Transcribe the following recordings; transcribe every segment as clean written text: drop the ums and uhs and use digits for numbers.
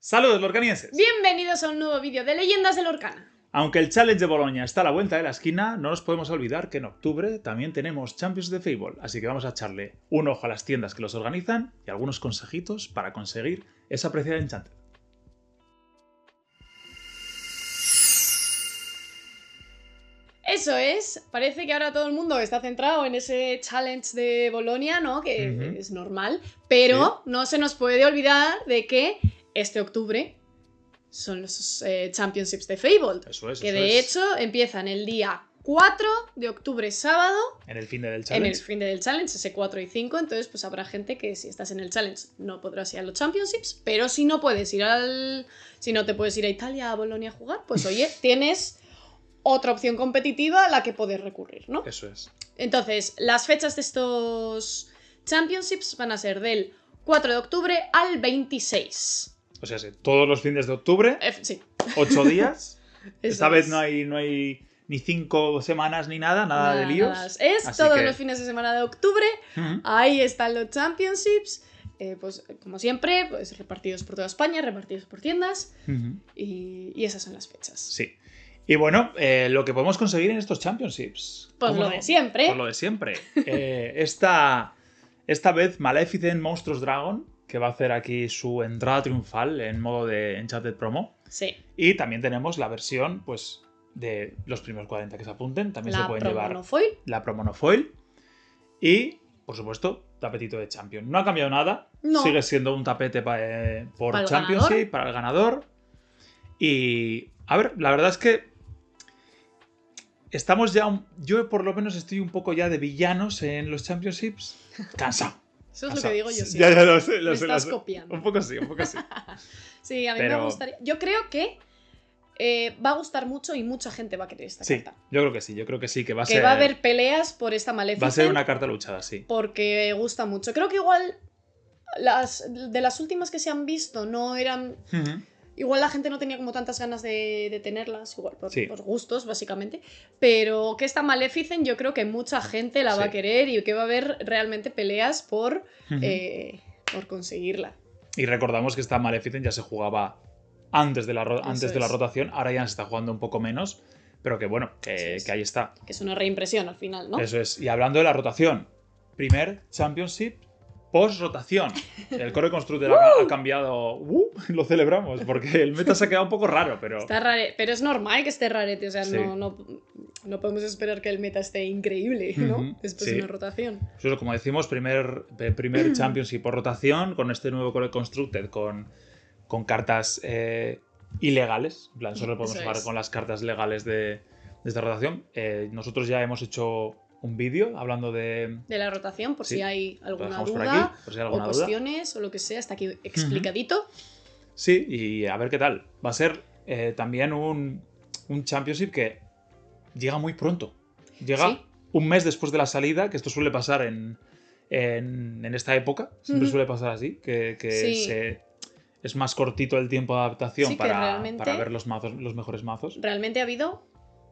Saludos lorcanienses. Bienvenidos a un nuevo vídeo de Leyendas de Lorcana. Aunque el Challenge de Bolonia está a la vuelta de la esquina, no nos podemos olvidar que en octubre también tenemos Champions de Fable, así que vamos a echarle un ojo a las tiendas que los organizan y algunos consejitos para conseguir esa preciada Enchanted. Eso es, parece que ahora todo el mundo está centrado en ese challenge de Bolonia, ¿no? Que es normal, pero no se nos puede olvidar de que este octubre son los Championships de Fable. Eso es. Que de hecho empiezan el día 4 de octubre, sábado. En el fin del Challenge. En el fin del Challenge, ese 4 y 5. Entonces, pues habrá gente que si estás en el Challenge no podrás ir a los Championships. Pero si no puedes ir si no te puedes ir a Italia, a Bolonia a jugar, pues oye, tienes otra opción competitiva a la que poder recurrir, ¿no? Eso es. Entonces, las fechas de estos Championships van a ser del 4 de octubre al 26. O sea, todos los fines de octubre, Sí. 8 días. Esta vez es. no hay ni 5 semanas ni nada de líos. Nada. Es Así todos que los fines de semana de octubre. Ahí están los Championships. Pues como siempre, pues repartidos por toda España, repartidos por tiendas. Y esas son las fechas. Sí. Y bueno, lo que podemos conseguir en estos Championships. Pues lo de siempre. Pues lo de siempre. Esta vez Maleficent Monstrous Dragon, que va a hacer aquí su entrada triunfal en modo de Enchanted Promo. Sí. Y también tenemos la versión, pues, de los primeros 40 que se apunten. También se pueden llevar la promo no foil. Y, por supuesto, tapetito de Champion. No ha cambiado nada. No. Sigue siendo un tapete por ¿Para Championship, para el ganador. Y, a ver, la verdad es que estamos ya... Yo, por lo menos, estoy un poco ya de villanos en los Championships. Cansado. Eso es lo que digo yo siempre. Ya lo sé, Me estás copiando. Un poco sí. Sí, a mí me gustaría... Yo creo que va a gustar mucho y mucha gente va a querer esta carta. Yo creo que sí, que va a ser... Que va a haber peleas por esta Maleficent. Va a ser una carta luchada, sí. Porque gusta mucho. Creo que igual de las últimas que se han visto no eran... Igual la gente no tenía como tantas ganas de tenerlas, igual por gustos, básicamente. Pero que esta Maleficent yo creo que mucha gente la va a querer y que va a haber realmente peleas por conseguirla. Y recordamos que esta Maleficent ya se jugaba antes de la rotación, ahora ya se está jugando un poco menos, pero que bueno, que ahí está. Que es una reimpresión al final, ¿no? Eso es. Y hablando de la rotación, primer Championship post-rotación. El Core Constructor ha cambiado. Lo celebramos, porque el meta se ha quedado un poco raro, pero... Está pero es normal que esté rarete, o sea, no podemos esperar que el meta esté increíble, ¿no? Después de una rotación. Eso, como decimos, primer Championship por rotación, con este nuevo Core Constructed, con cartas ilegales. En plan, solo podemos jugar con las cartas legales de esta rotación. Nosotros ya hemos hecho un vídeo hablando de la rotación, por si hay alguna duda, o cuestiones o lo que sea, está aquí explicadito. Sí, y a ver qué tal. Va a ser también un Championship que llega muy pronto. Llega un mes después de la salida, que esto suele pasar en esta época. Siempre suele pasar así, que es más cortito el tiempo de adaptación para ver los mejores mazos. Realmente ha habido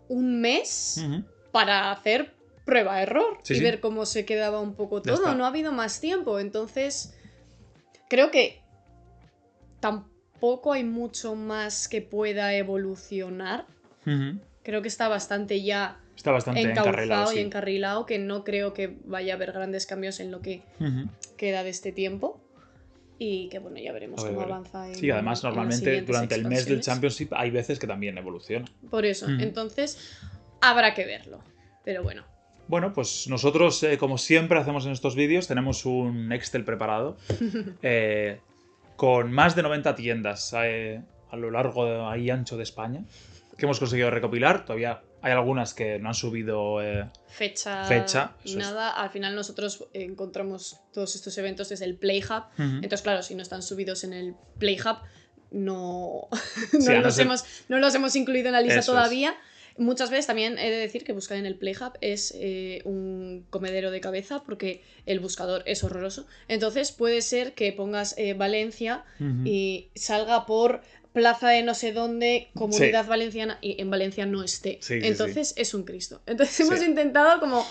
un mes para hacer prueba-error y ver cómo se quedaba un poco todo. No ha habido más tiempo, entonces creo que tampoco hay mucho más que pueda evolucionar. Creo que está bastante encauzado y encarrilado, que no creo que vaya a haber grandes cambios en lo que queda de este tiempo. Y que bueno, ya veremos cómo avanza. Sí, además normalmente durante el mes del Championship hay veces que también evoluciona. Por eso, entonces habrá que verlo. Pero bueno. Bueno, pues nosotros, como siempre hacemos en estos vídeos, tenemos un Excel preparado con más de 90 tiendas a lo largo y ancho de España que hemos conseguido recopilar. Todavía hay algunas que no han subido fecha y nada. Al final nosotros encontramos todos estos eventos desde el PlayHub. Entonces, claro, si no están subidos en el PlayHub, no los hemos incluido en la lista todavía. Muchas veces también he de decir que buscar en el PlayHub es un comedero de cabeza porque el buscador es horroroso. Entonces puede ser que pongas Valencia y salga por plaza de no sé dónde, Comunidad Valenciana, y en Valencia no esté. Entonces es un Cristo. Entonces hemos intentado como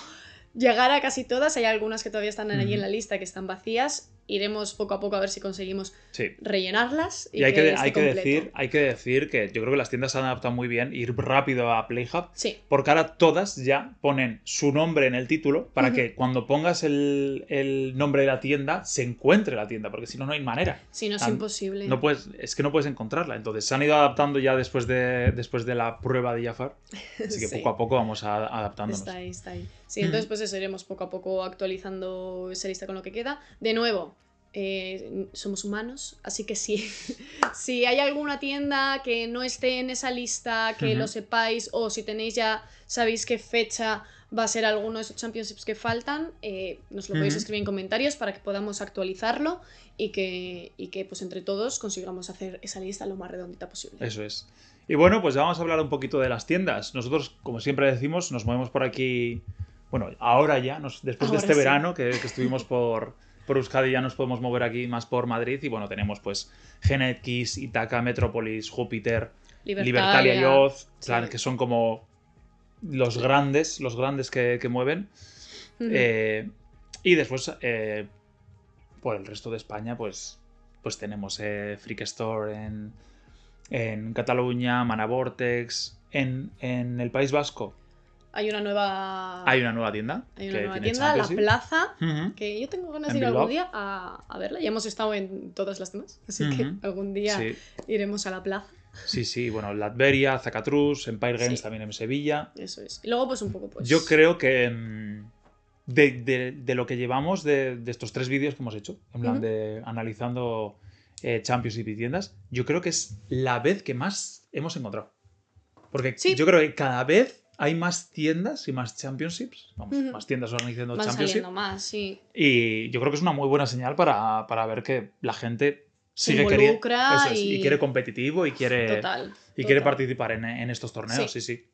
llegar a casi todas. Hay algunas que todavía están allí en la lista que están vacías. iremos poco a poco a ver si conseguimos rellenarlas. Y hay que decir que yo creo que las tiendas se han adaptado muy bien, ir rápido a PlayHub, porque ahora todas ya ponen su nombre en el título para que cuando pongas el nombre de la tienda se encuentre la tienda, porque si no, no hay manera. Si no, es imposible. Es que no puedes encontrarla. Entonces se han ido adaptando ya después de la prueba de Jafar. Así que poco a poco vamos adaptándonos. Está ahí. Sí, entonces pues eso, iremos poco a poco actualizando esa lista con lo que queda. De nuevo, somos humanos, así que si hay alguna tienda que no esté en esa lista, que lo sepáis, o si tenéis sabéis qué fecha va a ser alguno de esos championships que faltan, nos lo podéis escribir en comentarios para que podamos actualizarlo y que pues entre todos consigamos hacer esa lista lo más redondita posible. Eso es. Y bueno, pues vamos a hablar un poquito de las tiendas. Nosotros, como siempre decimos, nos movemos por aquí. Bueno, ahora ya, después de este verano que estuvimos por Euskadi, ya nos podemos mover aquí más por Madrid. Y bueno, tenemos pues Genetkiss, Itaca, Metrópolis, Júpiter, Libertalia y Oz, que son como los grandes que mueven. Y después, por el resto de España, pues tenemos Freak Store en Cataluña, Mana Vortex, en el País Vasco. Hay una nueva tienda. La Plaza, que yo tengo ganas de ir algún día a verla. Ya hemos estado en todas las demás, así que algún día iremos a la Plaza. Sí, bueno, Latveria, Zacatrus, Empire Games también en Sevilla. Eso es. Y luego pues un poco pues... Yo creo que de lo que llevamos de estos 3 vídeos que hemos hecho, en plan de analizando Championship y tiendas, yo creo que es la vez que más hemos encontrado. Porque yo creo que cada vez hay más tiendas y más championships. Más tiendas organizando championships. Van saliendo más, sí. Y yo creo que es una muy buena señal para ver que la gente sigue queriendo. Y quiere competitivo y quiere participar en estos torneos. Sí.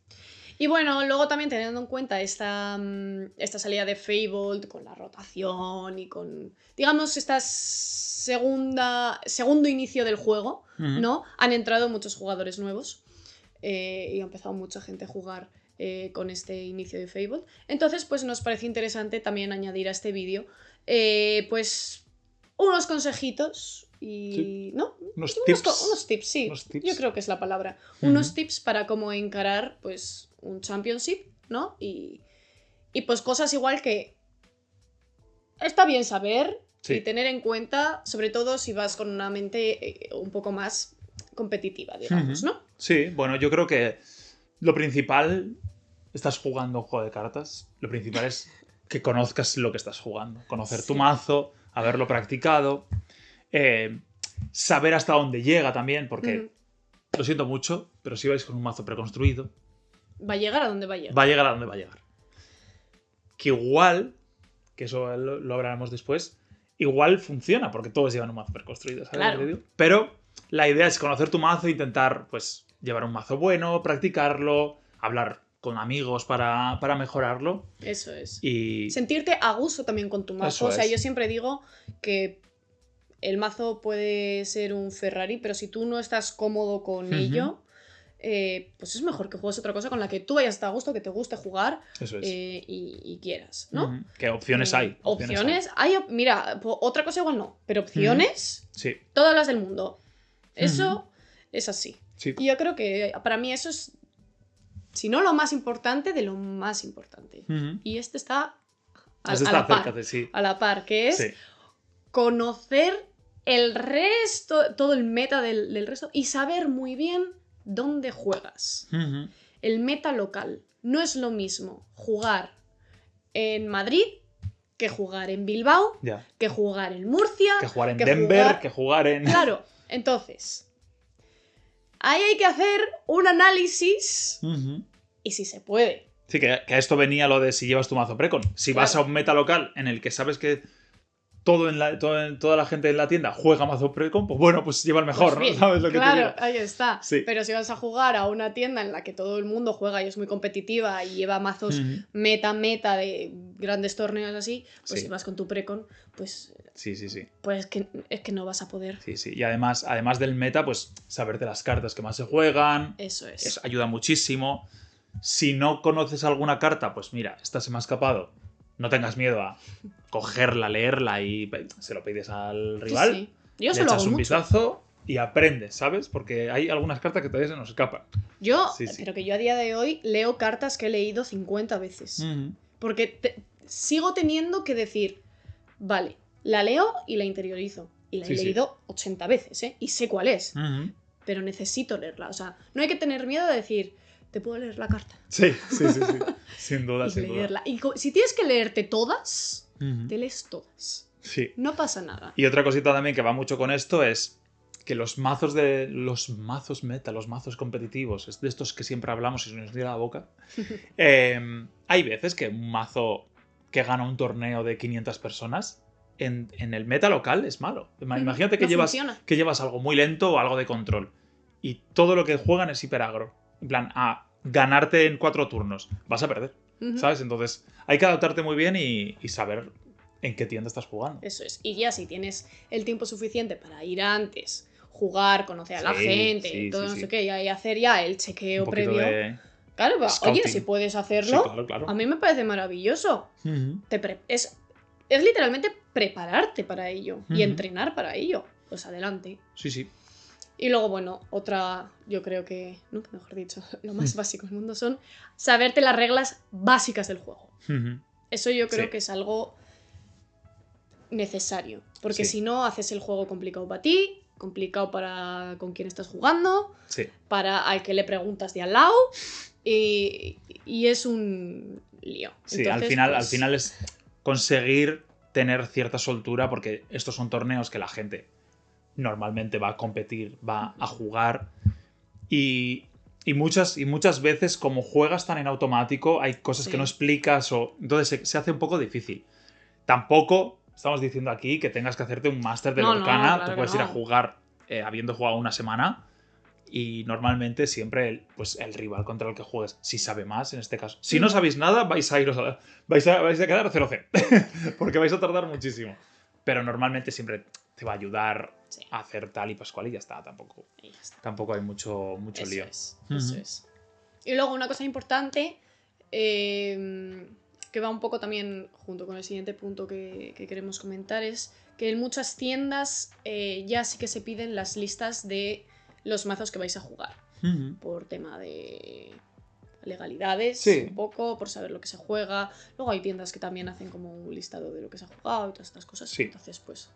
Y bueno, luego también teniendo en cuenta esta salida de Fabled con la rotación y con, digamos, segundo inicio del juego, ¿no? Han entrado muchos jugadores nuevos y ha empezado mucha gente a jugar con este inicio de Fabled. Entonces, pues nos parece interesante también añadir a este vídeo pues unos consejitos y... ¿no? Unos tips, sí. Unos tips. Yo creo que es la palabra. Unos tips para cómo encarar pues un championship, ¿no? Y pues cosas igual que está bien saber y tener en cuenta, sobre todo si vas con una mente un poco más competitiva, digamos, ¿no? Sí, bueno, yo creo que lo principal, estás jugando un juego de cartas, lo principal es que conozcas lo que estás jugando, conocer tu mazo, haberlo practicado, saber hasta dónde llega también, porque lo siento mucho, pero si vais con un mazo preconstruido, va a llegar a donde va a llegar. Va a llegar a donde va a llegar. Que igual, que eso lo hablaremos después, igual funciona, porque todos llevan un mazo preconstruido, ¿sabes lo que digo? Pero la idea es conocer tu mazo e intentar, pues, llevar un mazo bueno, practicarlo, hablar con amigos para mejorarlo. Eso es. Y sentirte a gusto también con tu mazo. O sea, yo siempre digo que el mazo puede ser un Ferrari, pero si tú no estás cómodo con ello, pues es mejor que juegues otra cosa con la que tú vayas a estar a gusto, que te guste jugar. Eso es. Y quieras, ¿no? Que opciones hay. Opciones hay. Mira, otra cosa igual no, pero opciones, sí. Todas las del mundo. Eso es así. Sí. Y yo creo que para mí eso es, si no lo más importante, de lo más importante. Y este está a la par, a la par, que es conocer el resto, todo el meta del resto y saber muy bien dónde juegas. El meta local. No es lo mismo jugar en Madrid que jugar en Bilbao, que jugar en Murcia, que jugar en Denver, que jugar en... Claro, entonces, ahí hay que hacer un análisis y si se puede. Sí, que a esto venía lo de si llevas tu mazo precon. Si vas a un meta local en el que sabes que toda la gente en la tienda juega mazo precon, pues bueno, pues lleva el mejor, pues ¿no? ¿Sabes lo que te digo? Ahí está. Sí. Pero si vas a jugar a una tienda en la que todo el mundo juega y es muy competitiva y lleva mazos meta de grandes torneos así, pues si vas con tu precon, pues... Sí. Pues es que no vas a poder. Sí. Y además del meta, pues saberte las cartas que más se juegan. Eso es. Ayuda muchísimo. Si no conoces alguna carta, pues mira, esta se me ha escapado. no tengas miedo a cogerla, leerla y se lo pides al rival. Sí. Yo le se lo echas hago un mucho. vistazo y aprendes, ¿sabes? Porque hay algunas cartas que todavía se nos escapan. Pero que yo a día de hoy leo cartas que he leído 50 veces. Porque sigo teniendo que decir, vale, la leo y la interiorizo. Y la he leído 80 veces, ¿eh? Y sé cuál es. Pero necesito leerla. O sea, no hay que tener miedo de decir, te puedo leer la carta. Sí. Sin duda, y sin leerla. duda. Y si tienes que leerte todas, te lees todas. Sí. No pasa nada. Y otra cosita también que va mucho con esto es que los mazos meta, los mazos competitivos, es de estos que siempre hablamos y se nos llega la boca. Hay veces que un mazo que gana un torneo de 500 personas en el meta local es malo. Imagínate que, llevas algo muy lento o algo de control y todo lo que juegan es hiperagro. En plan, a ganarte en 4 turnos. Vas a perder, ¿sabes? Entonces hay que adaptarte muy bien y saber en qué tienda estás jugando. Eso es. Y ya si tienes el tiempo suficiente para ir antes, jugar, conocer a la gente, no sé qué, y hacer ya el chequeo previo. Claro, oye, si puedes hacerlo, claro. A mí me parece maravilloso. Es literalmente prepararte para ello y entrenar para ello. Pues adelante. Sí. Y luego, bueno, otra, yo creo que, nunca mejor dicho, lo más básico del mundo son saberte las reglas básicas del juego. Eso yo creo que es algo necesario. Porque si no, haces el juego complicado para ti, complicado para con quien estás jugando, para al que le preguntas de al lado, y es un lío. Sí, entonces, al final es conseguir tener cierta soltura, porque estos son torneos que la gente normalmente va a competir, va a jugar, y muchas veces, como juegas tan en automático, hay cosas que no explicas, entonces se hace un poco difícil. Tampoco estamos diciendo aquí que tengas que hacerte un máster de Lorcana. Claro, tú puedes ir a jugar habiendo jugado una semana, y normalmente siempre el rival contra el que juegues, si sabe más en este caso. Si no sabéis nada, vais a quedar 0-0 porque vais a tardar muchísimo. Pero normalmente siempre te va a ayudar a hacer tal y pascual y ya está. Tampoco hay mucho lío. Eso es. Y luego una cosa importante, que va un poco también junto con el siguiente punto que queremos comentar, es que en muchas tiendas ya sí que se piden las listas de los mazos que vais a jugar. Por tema de legalidades, un poco, por saber lo que se juega. Luego hay tiendas que también hacen como un listado de lo que se ha jugado y todas estas cosas. Entonces, pues...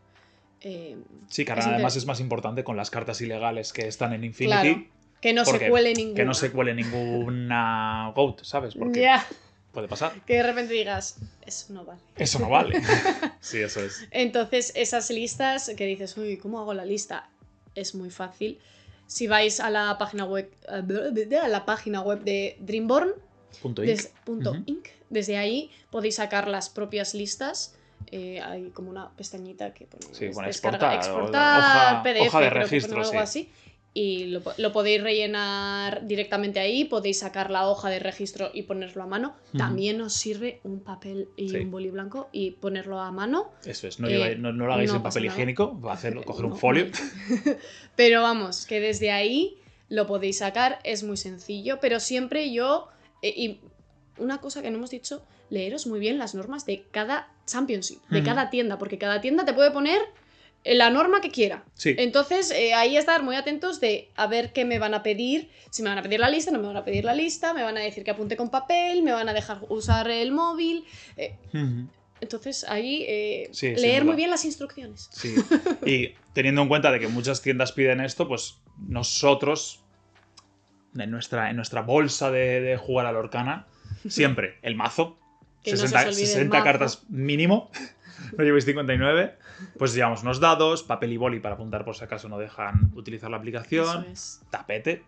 sí, que además es más importante con las cartas ilegales que están en Infinity. Claro, que no se cuele ninguna. Que no se cuele ninguna GOAT, ¿sabes? Porque puede pasar. Que de repente digas, eso no vale. Eso no vale. Sí, eso es. Entonces, esas listas que dices, uy, ¿cómo hago la lista? Es muy fácil. Si vais a la página web de Dreamborn.inc, desde ahí podéis sacar las propias listas. Hay como una pestañita que pone exportar PDF, hoja de registro, algo así. Y lo podéis rellenar directamente ahí, podéis sacar la hoja de registro y ponerlo a mano. También os sirve un papel y un boli blanco y ponerlo a mano. Eso es, no lo hagáis en papel higiénico, coger un folio. Pero vamos, que desde ahí lo podéis sacar, es muy sencillo, pero siempre y una cosa que no hemos dicho, leeros muy bien las normas de cada Championship, de cada tienda, porque cada tienda te puede poner la norma que quiera. Entonces, ahí estar muy atentos de a ver qué me van a pedir, si me van a pedir la lista, no me van a pedir la lista, me van a decir que apunte con papel, me van a dejar usar el móvil. Entonces, ahí leer muy bien las instrucciones. Sí. Y teniendo en cuenta de que muchas tiendas piden esto, pues nosotros, en nuestra bolsa de jugar a Lorcana, siempre el mazo, 60 cartas mínimo, no llevéis 59, pues llevamos unos dados, papel y boli para apuntar por si acaso no dejan utilizar la aplicación, tapete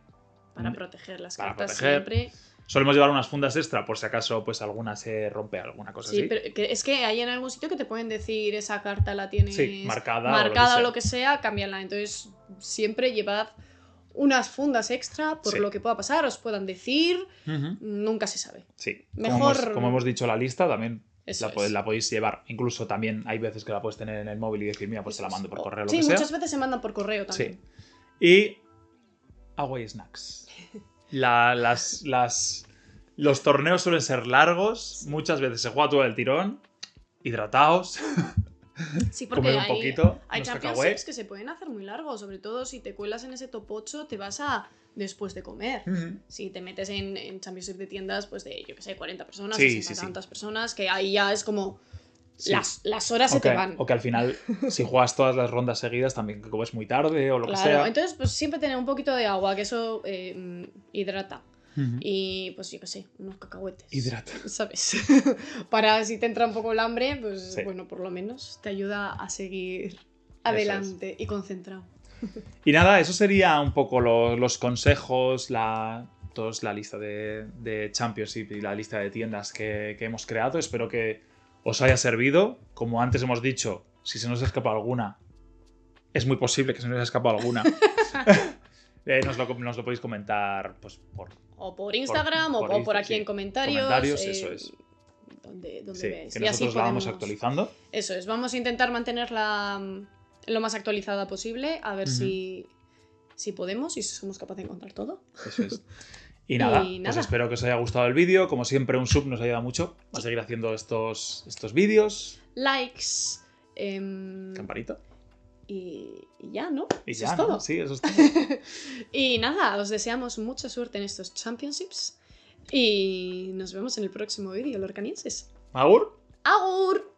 para proteger las cartas siempre. Solemos llevar unas fundas extra por si acaso pues alguna se rompe, alguna cosa así. Sí, pero es que hay en algún sitio que te pueden decir esa carta la tienes marcada o lo que sea, cámbiala. Entonces siempre llevad unas fundas extra por lo que pueda pasar, os puedan decir, nunca se sabe. Sí, mejor como hemos dicho la lista también la podéis llevar. Incluso también hay veces que la puedes tener en el móvil y decir, mira, pues se la mando por correo, lo que sea. Sí, muchas veces se mandan por correo también. Sí. Y agua y snacks. Las Los torneos suelen ser largos, muchas veces se juega todo el tirón, hidrataos. Sí, porque comer un poquito, hay championships que se pueden hacer muy largos, sobre todo si te cuelas en ese top 8, te vas a después de comer. Si te metes en championship de tiendas, pues de, yo que sé, 40 personas, 60 tantas personas, que ahí ya es como las horas se te van. O que al final, si juegas todas las rondas seguidas, también que comes muy tarde o lo que sea. Claro, entonces pues siempre tener un poquito de agua, que eso hidrata. Y pues yo qué sé, unos cacahuetes. Hidrata. ¿Sabes? Para si te entra un poco el hambre, pues bueno, por lo menos te ayuda a seguir adelante y concentrado. Y nada, eso sería un poco los consejos, la lista de Championship y la lista de tiendas que hemos creado. Espero que os haya servido. Como antes hemos dicho, si se nos escapa alguna, es muy posible que se nos haya escapado alguna. Nos lo podéis comentar pues, o por Instagram o por aquí en comentarios. Eso es. Donde veáis. Que nosotros la vamos actualizando. Eso es, vamos a intentar mantenerla lo más actualizada posible, a ver si podemos y si somos capaces de encontrar todo. Eso es. Y nada, pues espero que os haya gustado el vídeo. Como siempre, un sub nos ayuda mucho a seguir haciendo estos vídeos. Likes. Campanita. Y ya, ¿no? Y eso ya, es todo. ¿no? Sí, eso es todo. Y nada, os deseamos mucha suerte en estos championships. Y nos vemos en el próximo vídeo, lorcanienses. ¡Agur! ¡Agur!